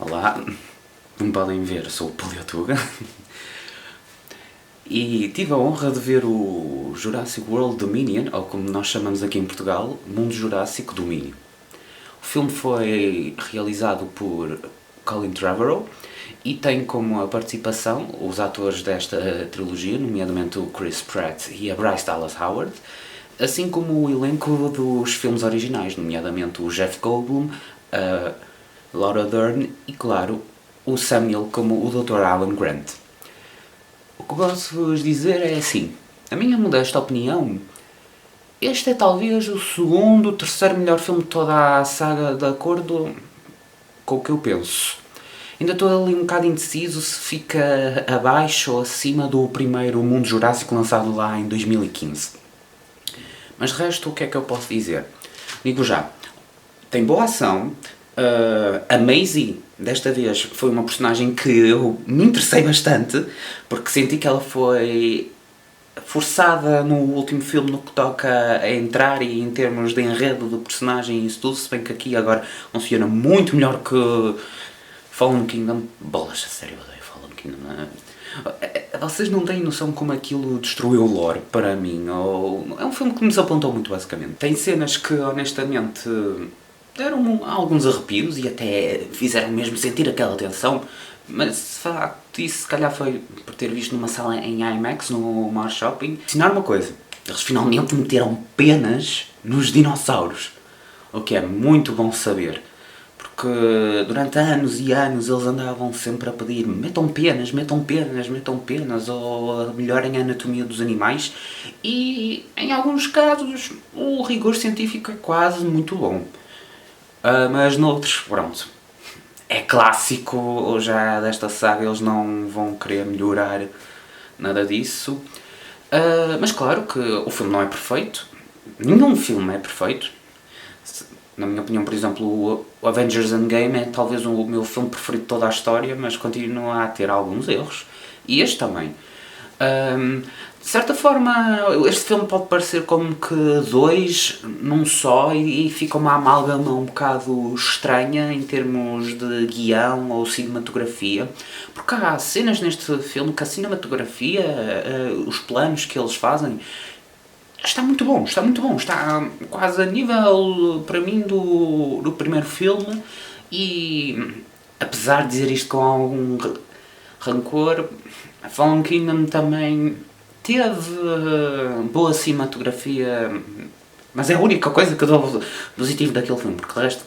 Olá, como podem ver, sou o Paleotuga e tive a honra de ver o Jurassic World Dominion, ou como nós chamamos aqui em Portugal, Mundo Jurássico Domínio. O filme foi realizado por Colin Trevorrow e tem como a participação os atores desta trilogia, nomeadamente o Chris Pratt e a Bryce Dallas Howard, assim como o elenco dos filmes originais, nomeadamente o Jeff Goldblum, a Laura Dern e, claro, o Samuel como o Dr. Alan Grant. O que posso-vos dizer é assim, a minha modesta opinião, este é talvez o segundo, terceiro melhor filme de toda a saga, de acordo com o que eu penso. Ainda estou ali um bocado indeciso se fica abaixo ou acima do primeiro Mundo Jurássico lançado lá em 2015. Mas de resto, o que é que eu posso dizer? Digo já, tem boa ação. A Maisie, desta vez, foi uma personagem que eu me interessei bastante, porque senti que ela foi forçada no último filme no que toca a entrar e em termos de enredo do personagem e isso tudo, se bem que aqui agora funciona muito melhor que Fallen Kingdom. Bolas, a sério, eu odeio Fallen Kingdom. Vocês não têm noção como aquilo destruiu o lore para mim. É um filme que me desapontou muito, basicamente. Tem cenas que, honestamente, deram alguns arrepios e até fizeram mesmo sentir aquela tensão, mas de facto isso se calhar foi por ter visto numa sala em IMAX no Mar Shopping. Ensinar uma coisa, eles finalmente meteram penas nos dinossauros, o que é muito bom saber, porque durante anos e anos eles andavam sempre a pedir metam penas, metam penas, metam penas, ou melhorem a anatomia dos animais, e em alguns casos o rigor científico é quase muito bom. Mas noutros, pronto, é clássico já desta saga, eles não vão querer melhorar nada disso. Mas claro que o filme não é perfeito, nenhum filme é perfeito. Na minha opinião, por exemplo, o Avengers Endgame é talvez o meu filme preferido de toda a história, mas continua a ter alguns erros. E este também. De certa forma, este filme pode parecer como que dois num só e fica uma amálgama um bocado estranha em termos de guião ou cinematografia, porque há cenas neste filme que a cinematografia, os planos que eles fazem, está muito bom, está quase a nível, para mim, do primeiro filme e, apesar de dizer isto com algum rancor, Fallen Kingdom também teve boa cinematografia, mas é a única coisa que eu dou positivo daquele filme, porque o resto...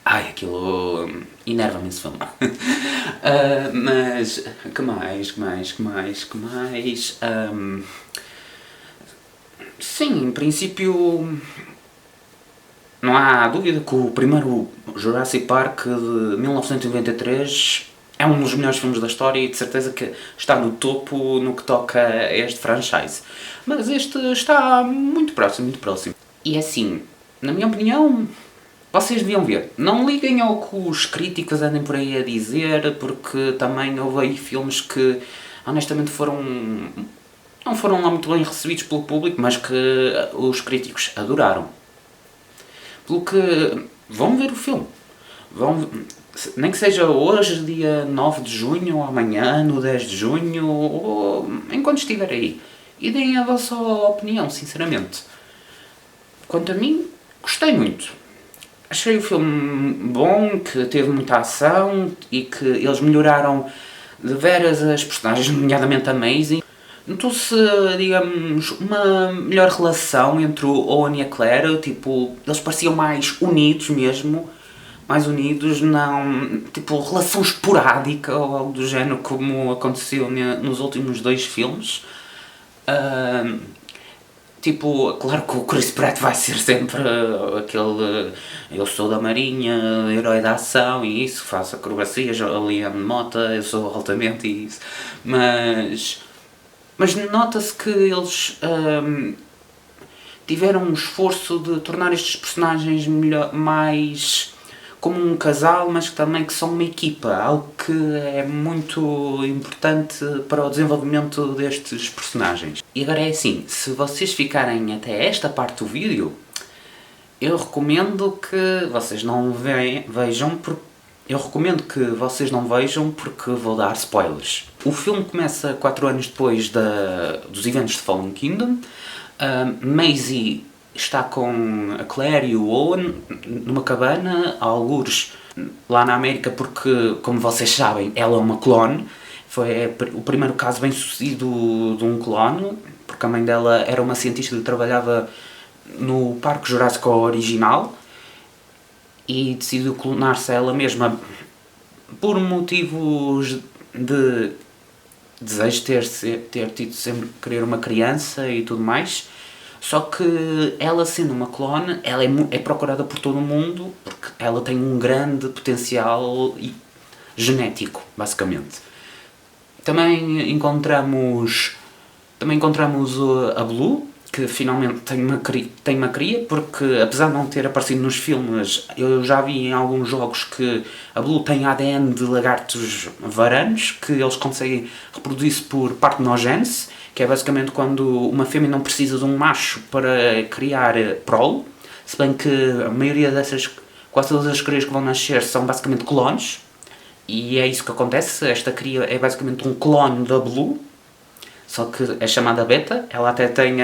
Ai, aquilo enerva-me esse filme. Mas, que mais? Sim, em princípio, não há dúvida que o primeiro Jurassic Park de 1993 é um dos melhores filmes da história e de certeza que está no topo no que toca a este franchise. Mas este está muito próximo, muito próximo. E assim, na minha opinião, vocês deviam ver. Não liguem ao que os críticos andem por aí a dizer, porque também houve aí filmes que, honestamente, não foram lá muito bem recebidos pelo público, mas que os críticos adoraram. Pelo que, vão ver o filme. Nem que seja hoje, dia 9 de junho, ou amanhã, no 10 de junho, ou enquanto estiver aí. E deem a vossa opinião, sinceramente. Quanto a mim, gostei muito. Achei o filme bom, que teve muita ação e que eles melhoraram de veras as personagens, nomeadamente a Maisie. Notou-se, digamos, uma melhor relação entre o Owen e a Claire, tipo, eles pareciam mais unidos mesmo, não, tipo, relação esporádica ou algo do género, como aconteceu nos últimos dois filmes. Tipo, claro que o Chris Pratt vai ser sempre aquele eu sou da Marinha, herói da ação e isso, faço acrobacias, ali a mota, eu sou altamente isso, mas nota-se que eles tiveram um esforço de tornar estes personagens mais como um casal, mas também que são uma equipa, algo que é muito importante para o desenvolvimento destes personagens. E agora é assim, se vocês ficarem até esta parte do vídeo, eu recomendo que vocês não vejam, porque Eu recomendo que vocês não vejam porque vou dar spoilers. O filme começa 4 anos depois dos eventos de Fallen Kingdom. Maisie está com a Claire e o Owen numa cabana, a algures lá na América, porque, como vocês sabem, ela é uma clone. Foi o primeiro caso bem sucedido de um clone, porque a mãe dela era uma cientista que trabalhava no Parque Jurássico original e decidiu clonar-se a ela mesma por motivos de desejo de ter tido sempre querer uma criança e tudo mais. Só que ela, sendo uma clone, ela é procurada por todo o mundo porque ela tem um grande potencial genético, basicamente. Também encontramos a Blue, que finalmente tem uma cria, porque apesar de não ter aparecido nos filmes, eu já vi em alguns jogos que a Blue tem ADN de lagartos varanos, que eles conseguem reproduzir-se por partenogênese, que é basicamente quando uma fêmea não precisa de um macho para criar prole, se bem que a maioria quase todas as crias que vão nascer são basicamente clones, e é isso que acontece. Esta cria é basicamente um clone da Blue, só que é chamada Beta. Ela até tem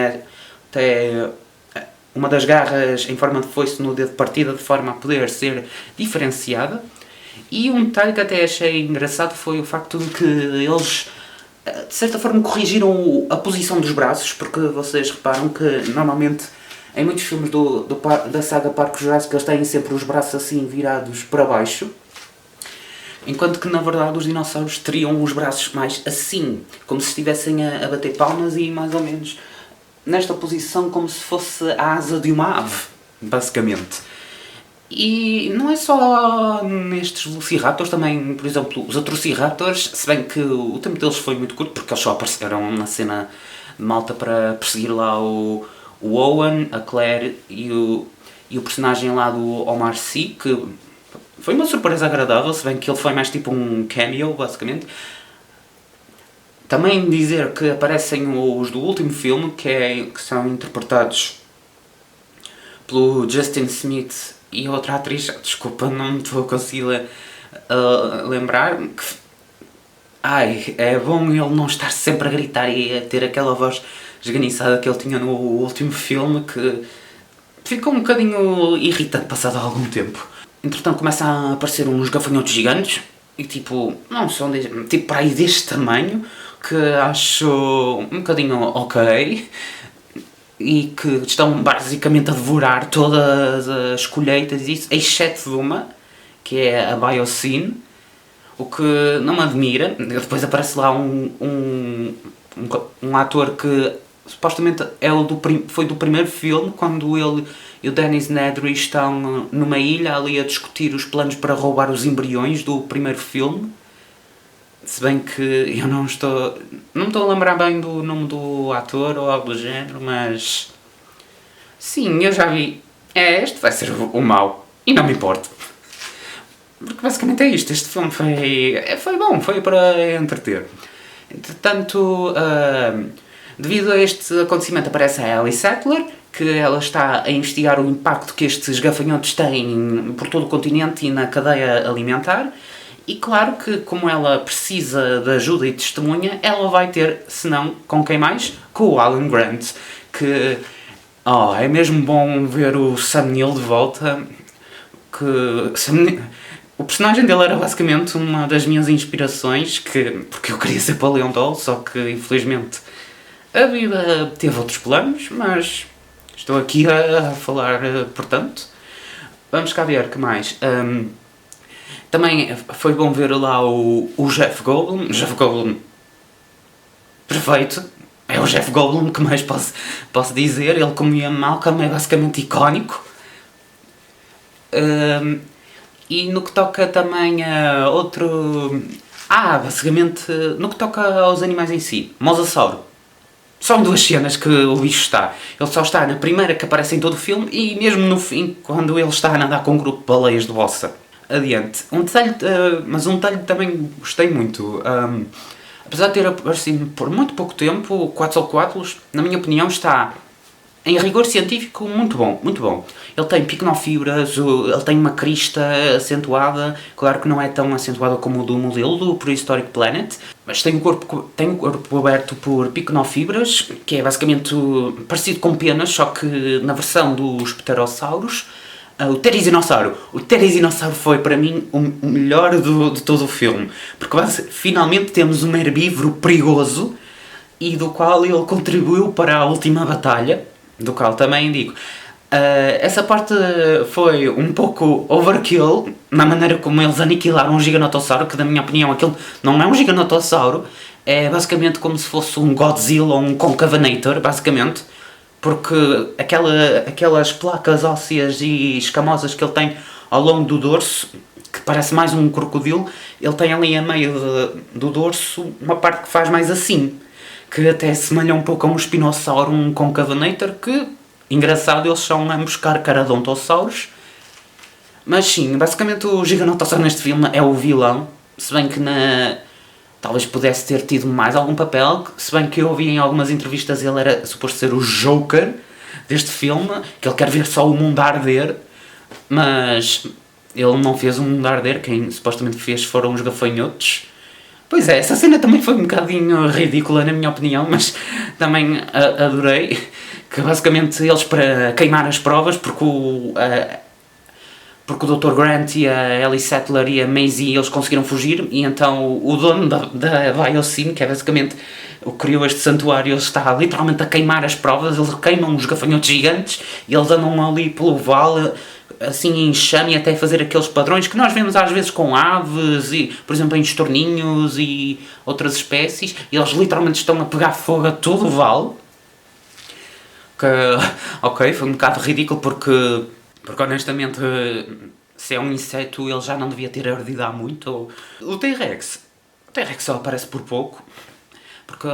uma das garras em forma de foice no dedo de partida, de forma a poder ser diferenciada. E um detalhe que até achei engraçado foi o facto de que eles, de certa forma, corrigiram a posição dos braços, porque vocês reparam que normalmente em muitos filmes da saga Parque Jurássico eles têm sempre os braços assim virados para baixo, enquanto que na verdade os dinossauros teriam os braços mais assim, como se estivessem a bater palmas e mais ou menos nesta posição, como se fosse a asa de uma ave, basicamente. E não é só nestes Velociraptors, também, por exemplo, os Atrociraptors, se bem que o tempo deles foi muito curto, porque eles só apareceram na cena de malta para perseguir lá o Owen, a Claire e o personagem lá do Omar Sy, que foi uma surpresa agradável, se bem que ele foi mais tipo um cameo, basicamente. Também dizer que aparecem os do último filme, que são interpretados pelo Justin Smith e outra atriz, desculpa, não me estou a conseguir lembrar. É bom ele não estar sempre a gritar e a ter aquela voz esganiçada que ele tinha no último filme, que ficou um bocadinho irritante passado algum tempo. Entretanto começam a aparecer uns gafanhotos gigantes, e tipo, não são tipo para aí deste tamanho, que acho um bocadinho ok, e que estão basicamente a devorar todas as colheitas, exceto de uma, que é a Biocene, o que não me admira. Depois aparece lá um ator que supostamente foi do primeiro filme, quando ele e o Dennis Nedry estão numa ilha ali a discutir os planos para roubar os embriões do primeiro filme. Se bem que eu não me estou a lembrar bem do nome do ator ou algo do género, mas sim, eu já vi. Este vai ser o mau, e não me importa. Porque basicamente é isto, este filme foi bom, foi para entreter. Entretanto, devido a este acontecimento aparece a Ellie Sattler, que ela está a investigar o impacto que estes gafanhotos têm por todo o continente e na cadeia alimentar. E claro que, como ela precisa de ajuda e testemunha, ela vai ter, se não, com quem mais? Com o Alan Grant, que é mesmo bom ver o Sam Neill de volta, o personagem dele era basicamente uma das minhas inspirações, porque eu queria ser paleontólogo, só que infelizmente a vida teve outros planos, mas estou aqui a falar, portanto. Vamos cá ver, que mais? Também foi bom ver lá o Jeff Goldblum. Jeff Goldblum, perfeito. É o Jeff Goldblum, que mais posso dizer. Ele, como Ian Malcolm, é basicamente icónico. E no que toca também a outro... basicamente, no que toca aos animais em si. Mosasauro. São duas cenas que o bicho está. Ele só está na primeira, que aparece em todo o filme, e mesmo no fim, quando ele está a nadar com um grupo de baleias de bossa. Adiante. Mas um detalhe também gostei muito. Apesar de ter aparecido por muito pouco tempo, o Quetzalcoatlus, na minha opinião, está Em rigor científico, muito bom, muito bom. Ele tem picnofibras, ele tem uma crista acentuada, claro que não é tão acentuada como o do modelo do Prehistoric Planet, mas tem o corpo aberto por picnofibras, que é basicamente parecido com penas, só que na versão dos pterossauros. O Pterizinosauro. O Pterizinosauro foi para mim o melhor de todo o filme, porque finalmente temos um herbívoro perigoso e do qual ele contribuiu para a última batalha, do qual também digo. Essa parte foi um pouco overkill na maneira como eles aniquilaram um giganotossauro, que na minha opinião aquilo não é um giganotossauro, é basicamente como se fosse um Godzilla ou um Concavanator, basicamente, porque aquelas placas ósseas e escamosas que ele tem ao longo do dorso, que parece mais um crocodilo, ele tem ali a meio do dorso uma parte que faz mais assim, que até semelha um pouco a um espinossauro, um Concavanator, que, engraçado, eles são ambos carcaradontossauros. Mas sim, basicamente o Giganotossauro neste filme é o vilão, se bem que talvez pudesse ter tido mais algum papel, se bem que eu ouvi em algumas entrevistas ele era suposto ser o Joker deste filme, que ele quer ver só o mundo arder, mas ele não fez o mundo arder, quem supostamente fez foram os gafanhotos. Pois é, essa cena também foi um bocadinho ridícula na minha opinião, mas também adorei, que basicamente eles para queimar as provas, porque o Dr. Grant e a Ellie Sattler e a Maisie eles conseguiram fugir, e então o dono da Biosyn, que é basicamente o que criou este santuário, ele está literalmente a queimar as provas, eles queimam os gafanhotos gigantes e eles andam ali pelo vale assim em chame até fazer aqueles padrões que nós vemos às vezes com aves, e, por exemplo em estorninhos e outras espécies, e eles literalmente estão a pegar fogo a todo o vale. Que, ok, foi um bocado ridículo porque honestamente se é um inseto ele já não devia ter ardido há muito. O T-Rex só aparece por pouco, porque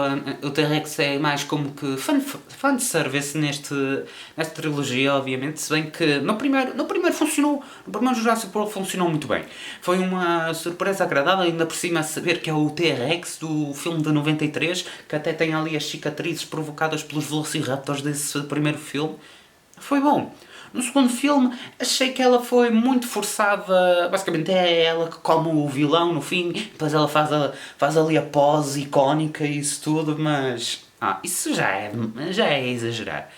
o T-Rex é mais como que fanservice nesta trilogia, obviamente, se bem que no primeiro funcionou, no primeiro Jurassic World funcionou muito bem. Foi uma surpresa agradável, ainda por cima saber que é o T-Rex do filme de 93, que até tem ali as cicatrizes provocadas pelos Velociraptors desse primeiro filme. Foi bom. No segundo filme, achei que ela foi muito forçada. Basicamente é ela que come o vilão no fim, depois ela faz ali a pose icónica e isso tudo, mas... isso já é exagerar.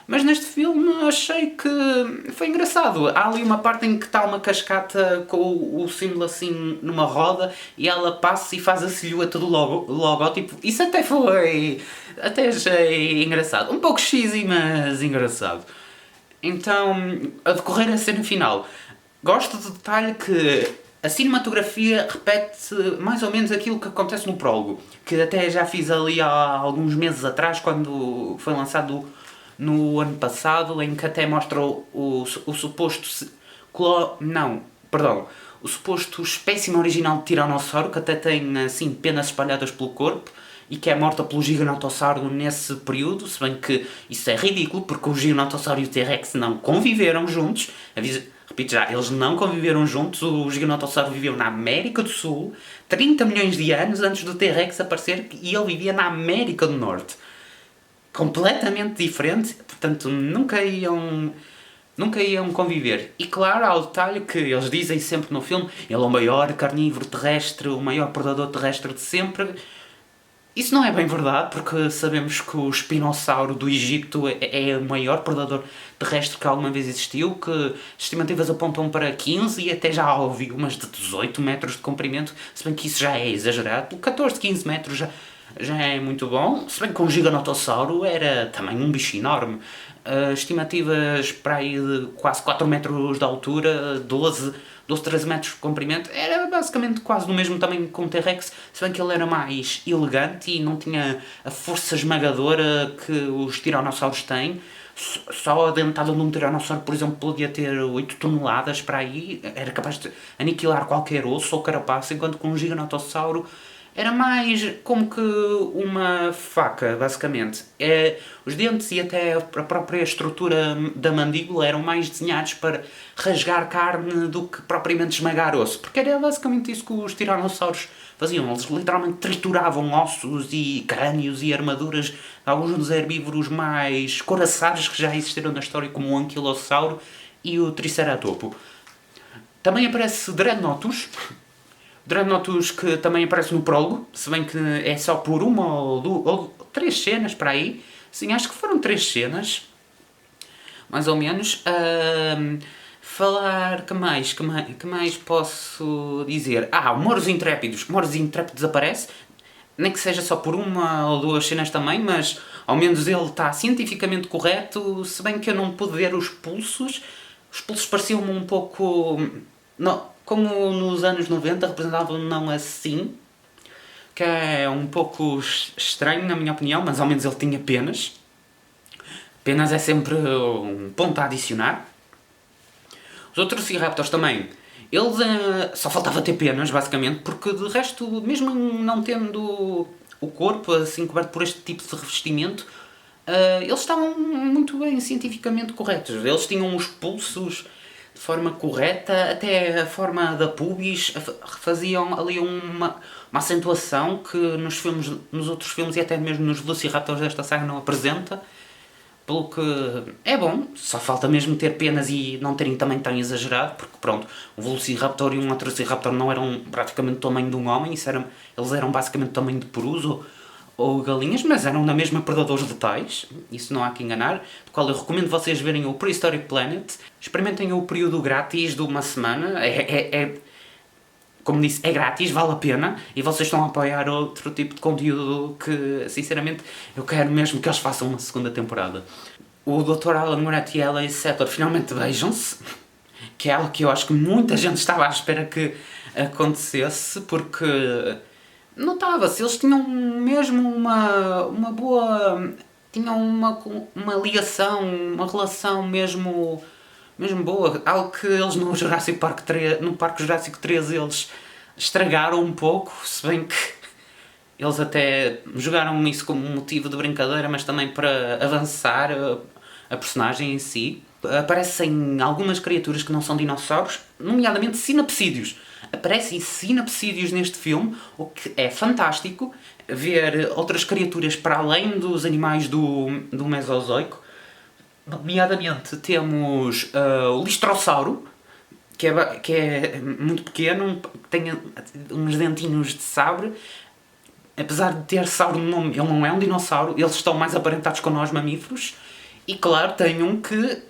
Mas neste filme achei que foi engraçado. Há ali uma parte em que está uma cascata com o símbolo assim numa roda e ela passa e faz a silhueta do logótipo. Isso até achei engraçado. Um pouco cheesy, mas engraçado. Então, a decorrer a cena final, gosto do detalhe que a cinematografia repete mais ou menos aquilo que acontece no prólogo, que até já fiz ali há alguns meses atrás, quando foi lançado no ano passado, em que até mostra o suposto... o suposto espécime original de Tiranossauro, que até tem assim penas espalhadas pelo corpo, e que é morta pelo Gigantossauro nesse período, se bem que isso é ridículo, porque o Gigantossauro e o T-Rex não conviveram juntos. Repito já, eles não conviveram juntos. O Gigantossauro viveu na América do Sul 30 milhões de anos antes do T-Rex aparecer, e ele vivia na América do Norte. Completamente diferente, portanto nunca iam conviver. E claro, há o detalhe que eles dizem sempre no filme: ele é o maior carnívoro terrestre, o maior predador terrestre de sempre. Isso não é bem verdade, porque sabemos que o espinossauro do Egito é o maior predador terrestre que alguma vez existiu, que as estimativas apontam para 15 e até já ouvi umas de 18 metros de comprimento, se bem que isso já é exagerado. 14, 15 metros já é muito bom, se bem que um giganotossauro era também um bicho enorme. Estimativas para aí de quase 4 metros de altura, 12, 13 metros de comprimento, era basicamente quase do mesmo tamanho que um T-Rex, se bem que ele era mais elegante e não tinha a força esmagadora que os tiranossauros têm. Só a dentada de um tiranossauro, por exemplo, podia ter 8 toneladas para aí, era capaz de aniquilar qualquer osso ou carapaça, enquanto que um giganotossauro era mais como que uma faca, basicamente. Os dentes e até a própria estrutura da mandíbula eram mais desenhados para rasgar carne do que propriamente esmagar osso. Porque era basicamente isso que os tiranossauros faziam. Eles literalmente trituravam ossos e crânios e armaduras de alguns dos herbívoros mais coraçados que já existiram na história, como o anquilossauro e o triceratopo. Também aparece Dreadnoughtus. Dreadnoughtus que também aparece no prólogo, se bem que é só por uma ou 3 cenas para aí. Sim, acho que foram 3 cenas, mais ou menos. Falar, que mais posso dizer? O Moros Intrépidos. Moros Intrépidos aparece, nem que seja só por uma ou 2 cenas também, mas ao menos ele está cientificamente correto, se bem que eu não pude ver os pulsos. Os pulsos pareciam-me um pouco... Não, como nos anos 90 representavam não assim, que é um pouco estranho na minha opinião, mas ao menos ele tinha penas. Penas é sempre um ponto a adicionar. Os outros Velociraptors também, eles só faltava ter penas, basicamente, porque de resto, mesmo não tendo o corpo assim coberto por este tipo de revestimento, eles estavam muito bem cientificamente corretos. Eles tinham os pulsos de forma correta, até a forma da pubis faziam ali uma acentuação que nos outros filmes e até mesmo nos Velociraptors desta saga não apresenta. Pelo que é bom, só falta mesmo ter penas e não terem também tão exagerado, porque pronto, um Velociraptor e um Velociraptor não eram praticamente do tamanho de um homem, eles eram basicamente do tamanho de perus ou galinhas, mas eram na mesma predadores letais, isso não há que enganar, do qual eu recomendo vocês verem o Prehistoric Planet, experimentem o período grátis de uma semana, como disse, é grátis, vale a pena, e vocês estão a apoiar outro tipo de conteúdo que, sinceramente, eu quero mesmo que eles façam uma segunda temporada. O Dr. Alan Moretti e a Ellie Sattler finalmente beijam-se, que é algo que eu acho que muita gente estava à espera que acontecesse, porque notava-se, eles tinham mesmo uma boa... tinham uma ligação, uma relação mesmo boa, algo que eles no Jurassic Park 3, no Parque Jurássico 3 eles estragaram um pouco, se bem que eles até jogaram isso como motivo de brincadeira, mas também para avançar a personagem em si. Aparecem algumas criaturas que não são dinossauros, nomeadamente sinapsídeos. Aparecem sinapsídeos neste filme, o que é fantástico, ver outras criaturas para além dos animais do Mesozoico. Nomeadamente temos o Listrossauro, que é muito pequeno, tem uns dentinhos de sabre. Apesar de ter sauro no nome, ele não é um dinossauro, eles estão mais aparentados com nós mamíferos. E claro, tem um que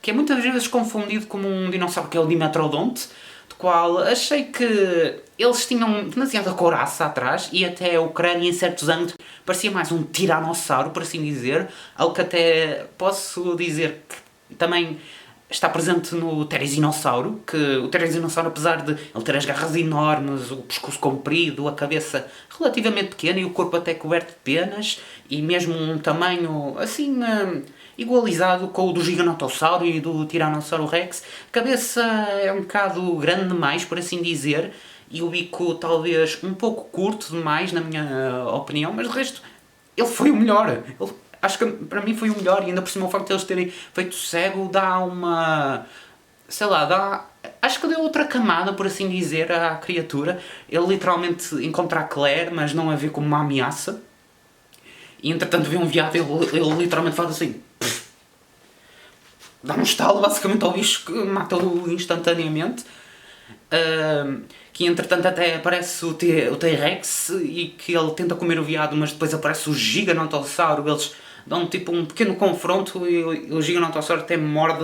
é muitas vezes confundido como um dinossauro, que é o Dimetrodonte, do qual achei que eles tinham demasiada couraça atrás e até o crânio em certos ângulos parecia mais um tiranossauro, por assim dizer, algo que até posso dizer que também está presente no Therizinosauro, que o Therizinosauro, apesar de ele ter as garras enormes, o pescoço comprido, a cabeça relativamente pequena e o corpo até coberto de penas, e mesmo um tamanho assim igualizado com o do Gigantossauro e do Tiranossauro Rex, a cabeça é um bocado grande demais, por assim dizer, e o bico talvez um pouco curto demais, na minha opinião, mas de resto, ele foi o melhor. Acho que para mim foi o melhor, e ainda por cima o facto de eles terem feito cego dá uma... sei lá, acho que deu outra camada, por assim dizer, à criatura. Ele literalmente encontra a Claire, mas não a vê como uma ameaça. E entretanto vê um viado, ele literalmente faz assim... dá um estalo basicamente ao bicho que mata-o instantaneamente. Que entretanto até aparece o T-Rex e que ele tenta comer o veado, mas depois aparece o Gigantossauro. Eles dão tipo um pequeno confronto e o Gigantossauro até morde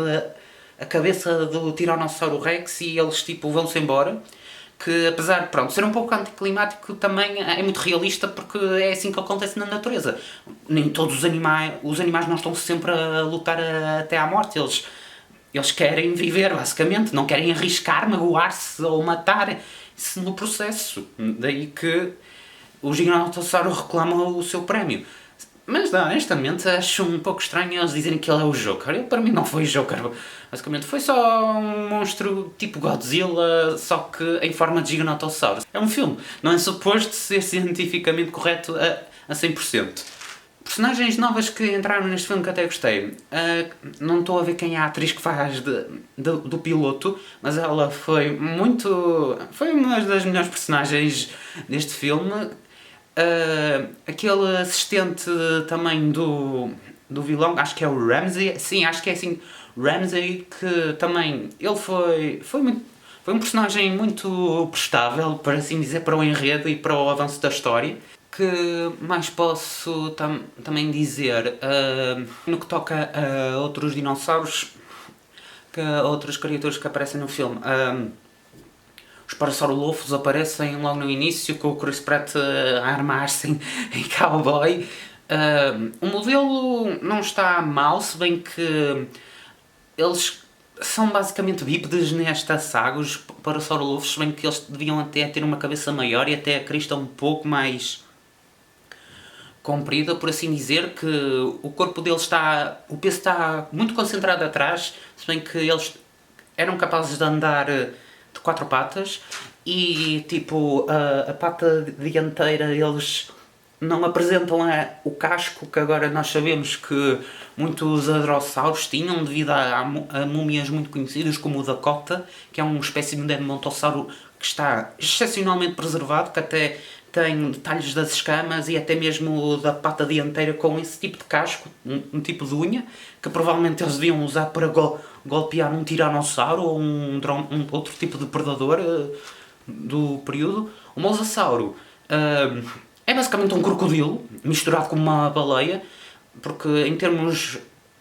a cabeça do Tiranossauro Rex e eles tipo vão-se embora. Que apesar de ser um pouco anticlimático, também é muito realista, porque é assim que acontece na natureza. Nem todos os animais não estão sempre a lutar até à morte. Eles querem viver, basicamente, não querem arriscar, magoar-se ou matar-se no processo. Daí que o Gigantossauro reclama o seu prémio. Mas não, honestamente acho um pouco estranho eles dizerem que ele é o Joker. Ele para mim não foi Joker. Basicamente foi só um monstro tipo Godzilla, só que em forma de Gigantossauro. É um filme, não é suposto ser cientificamente correto a 100%. Personagens novas que entraram neste filme que até gostei. Não estou a ver quem é a atriz que faz do piloto, mas ela foi muito. Foi uma das melhores personagens deste filme. Aquele assistente também do vilão, acho que é o Ramsey. Sim, acho que é assim. Ramsey, que também. Ele foi muito. Foi um personagem muito prestável, por assim dizer, para o enredo e para o avanço da história. Que mais posso também dizer? No que toca a outros dinossauros, a outras criaturas que aparecem no filme. Os Parasaurolophos aparecem logo no início, com o Chris Pratt a armar-se em cowboy. O modelo não está mal, se bem que eles são basicamente bípedes nesta saga, os Parasaurolophos, se bem que eles deviam até ter uma cabeça maior e até a crista um pouco mais comprida, por assim dizer, que o corpo deles está... o peso está muito concentrado atrás, se bem que eles eram capazes de andar de 4 patas e, tipo, a pata dianteira eles não apresentam o casco que agora nós sabemos que muitos hadrossauros tinham devido a múmias muito conhecidas como o Dakota, que é uma espécie de montossauro que está excepcionalmente preservado, que até tem detalhes das escamas e até mesmo da pata dianteira com esse tipo de casco, um tipo de unha, que provavelmente eles deviam usar para golpear um tiranossauro ou um outro tipo de predador do período. O mosasauro é basicamente um crocodilo misturado com uma baleia, porque em termos...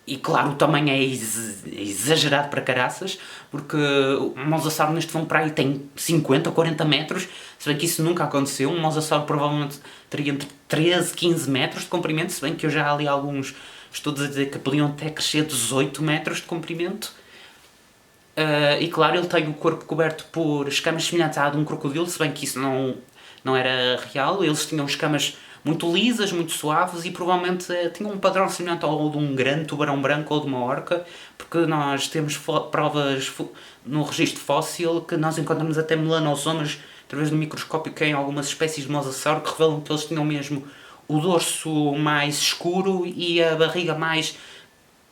E claro, o tamanho é exagerado para caraças, porque o mosasauro neste filme para aí tem 50 ou 40 metros, se bem que isso nunca aconteceu. Um mosasauro provavelmente teria entre 13 e 15 metros de comprimento, se bem que eu já li alguns estudos a dizer que podiam até crescer 18 metros de comprimento. E claro, ele tem o corpo coberto por escamas semelhantes à de um crocodilo, se bem que isso não era real. Eles tinham escamas muito lisas, muito suaves e provavelmente tinham um padrão semelhante ao de um grande tubarão branco ou de uma orca, porque nós temos provas no registro fóssil que nós encontramos até melanosomas através do microscópio que em algumas espécies de mosasauro que revelam que eles tinham mesmo o dorso mais escuro e a barriga mais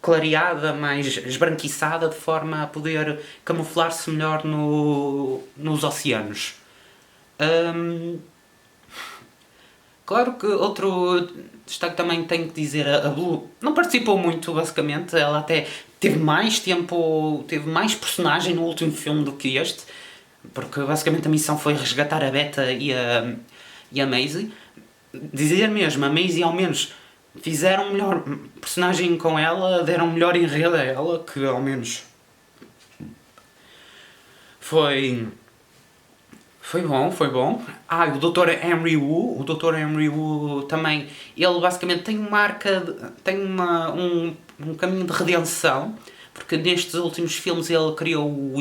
clareada, mais esbranquiçada, de forma a poder camuflar-se melhor nos oceanos. Claro que outro destaque também tenho que dizer, a Blue não participou muito, basicamente, ela até teve mais tempo, teve mais personagem no último filme do que este, porque basicamente a missão foi resgatar a Beta e a Maisie. Dizer mesmo, a Maisie ao menos fizeram melhor personagem com ela, deram melhor enredo a ela, que ao menos foi bom, foi bom. O Dr. Henry Wu, também, ele basicamente tem uma arca, tem um caminho de redenção, porque nestes últimos filmes ele criou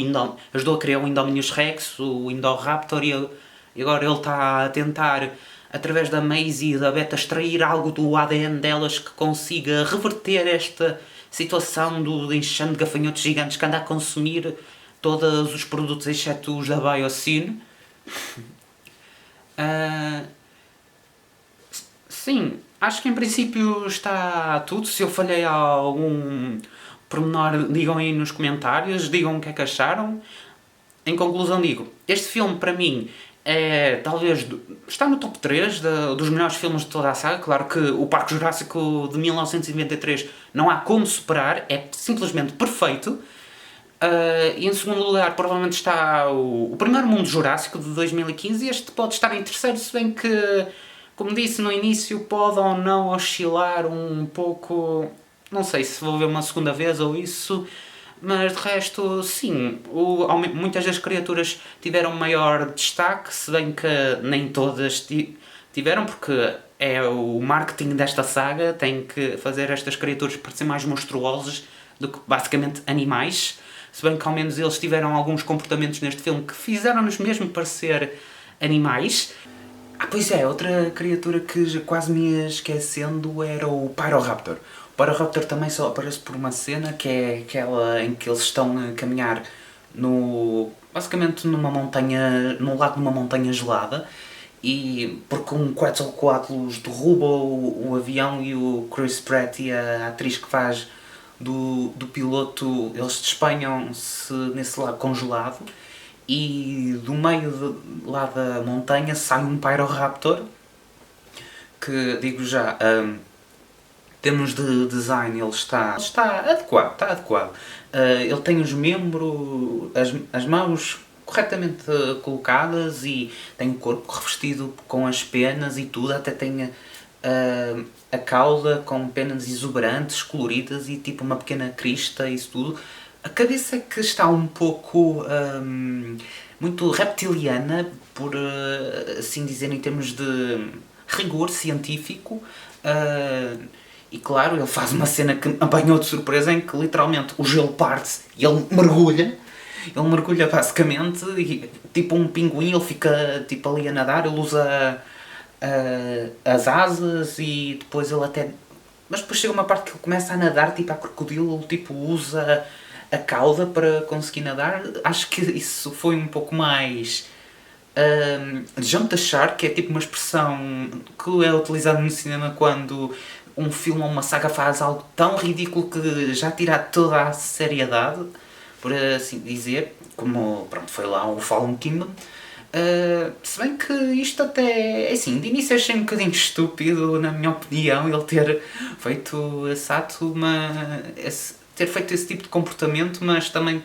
ajudou a criar o Indominus Rex, o Indoraptor, e agora ele está a tentar, através da Maisie e da Beta, extrair algo do ADN delas que consiga reverter esta situação do enxame de gafanhotos gigantes que anda a consumir todos os produtos, exceto os da Biosyn. Sim, acho que em princípio está tudo. Se eu falhei a algum pormenor, digam aí nos comentários, digam o que é que acharam. Em conclusão digo, este filme para mim é talvez, está no top 3 dos melhores filmes de toda a saga. Claro que o Parque Jurássico de 1993 não há como superar, é simplesmente perfeito. E em segundo lugar provavelmente está o primeiro Mundo Jurássico de 2015 e este pode estar em terceiro, se bem que, como disse no início, pode ou não oscilar um pouco, não sei se vou ver uma segunda vez ou isso, mas de resto sim, muitas das criaturas tiveram maior destaque, se bem que nem todas tiveram, porque é o marketing desta saga, tem que fazer estas criaturas parecer mais monstruosas do que basicamente animais. Se bem que ao menos eles tiveram alguns comportamentos neste filme que fizeram-nos mesmo parecer animais. Pois é, outra criatura que quase me ia esquecendo era o Pyroraptor. O Pyroraptor também só aparece por uma cena que é aquela em que eles estão a caminhar basicamente numa montanha, no lado de uma montanha gelada, e porque um Quetzalcoatlus derruba o avião e o Chris Pratt e a atriz que faz do piloto, eles despenham-se nesse lago congelado, e do meio lá da montanha sai um Pyroraptor que, digo já, em termos de design ele está adequado, está adequado. Ele tem os membros, as mãos corretamente colocadas e tem o corpo revestido com as penas e tudo, até tem a cauda com penas exuberantes, coloridas e tipo uma pequena crista e isso tudo. A cabeça é que está um pouco muito reptiliana, por assim dizer, em termos de rigor científico. E claro, ele faz uma cena que me apanhou de surpresa, em que literalmente o gelo parte-se e ele mergulha. Ele mergulha basicamente, e, tipo um pinguim, ele fica tipo ali a nadar, ele usa as asas e depois ele até... Mas depois chega uma parte que ele começa a nadar, tipo a crocodilo, ele tipo usa a cauda para conseguir nadar. Acho que isso foi um pouco mais... jump the shark, que é tipo uma expressão que é utilizada no cinema quando um filme ou uma saga faz algo tão ridículo que já tira toda a seriedade, por assim dizer, como pronto, foi lá o Fallen Kingdom. Se bem que isto até, assim, de início achei um bocadinho estúpido, na minha opinião, ele ter feito ter feito esse tipo de comportamento, mas também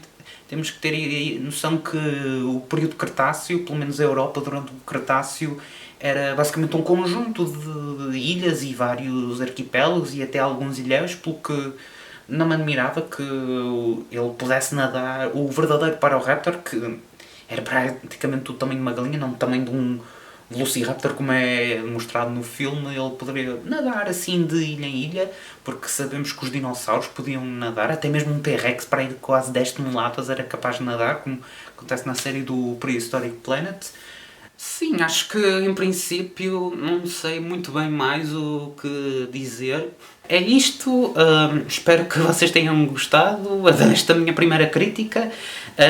temos que ter noção que o período Cretáceo, pelo menos a Europa durante o Cretáceo, era basicamente um conjunto de ilhas e vários arquipélagos e até alguns ilhéus, pelo que não me admirava que ele pudesse nadar. O verdadeiro Pyroraptor, que era praticamente do tamanho de uma galinha, não do tamanho de um Velociraptor como é mostrado no filme, ele poderia nadar assim de ilha em ilha, porque sabemos que os dinossauros podiam nadar, até mesmo um T-Rex para ir de quase 10 toneladas era capaz de nadar, como acontece na série do Prehistoric Planet. Sim, acho que em princípio não sei muito bem mais o que dizer. É isto, espero que vocês tenham gostado desta minha primeira crítica.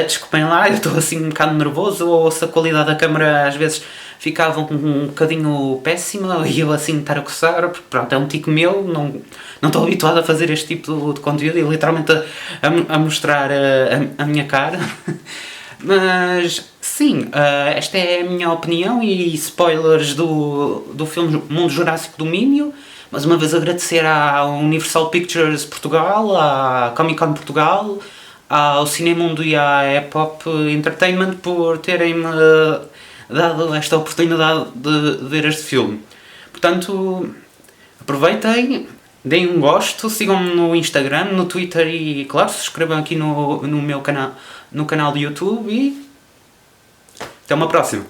Desculpem lá, eu estou assim um bocado nervoso, ou se a qualidade da câmera às vezes ficava um bocadinho péssima e eu assim estar a coçar, porque pronto, é um tico meu, não estou habituado a fazer este tipo de conteúdo e literalmente a mostrar a minha cara. Mas sim, esta é a minha opinião e spoilers do filme Mundo Jurássico Domínio. Mais uma vez agradecer à Universal Pictures Portugal, à Comic Con Portugal, ao Cinemundo e à Epop Entertainment por terem-me dado esta oportunidade de ver este filme. Portanto, aproveitem, deem um gosto, sigam-me no Instagram, no Twitter e, claro, se inscrevam aqui no meu canal, no canal do YouTube e até uma próxima!